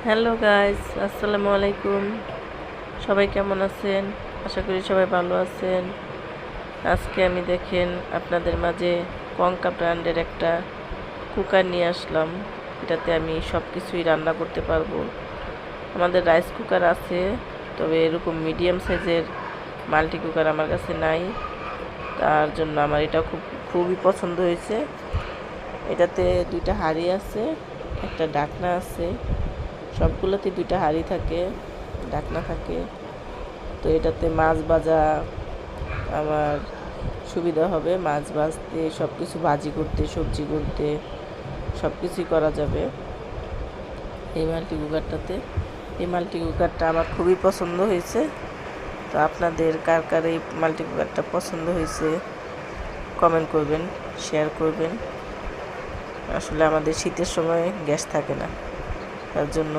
Hello guys, আসসালামু আলাইকুম। সবাই কেমন আছেন? আশা করি সবাই ভালো আছেন। আজকে আমি দেখেন আপনাদের মাঝে কঙ্কা ব্র্যান্ডের একটা কুকার নিয়ে আসলাম। এটাতে আমি সব কিছুই রান্না করতে পারবো। আমাদের রাইস কুকার আছে, তবে এরকম মিডিয়াম সাইজের মাল্টি কুকার আমার কাছে নাই। তার জন্য আমার এটা খুবই পছন্দ হয়েছে। এটাতে দুইটা হাঁড়ি আছে, একটা ঢাকনা আছে। সবগুলোতে দুইটা হাঁড়ি থাকে, ঢাকনা থাকে। তো এটাতে মাছ ভাজা আমার সুবিধা হবে, মাছ ভাজতে, সব কিছু ভাজি করতে, সবজি করতে সব কিছুই করা যাবে এই মাল্টি কুকারটাতে। এই মাল্টি কুকারটা আমার খুবই পছন্দ হয়েছে। তো আপনাদের কার কার এই মাল্টি কুকারটা পছন্দ হয়েছে কমেন্ট করবেন, শেয়ার করবেন। আসলে আমাদের শীতের সময় গ্যাস থাকে না, তার জন্য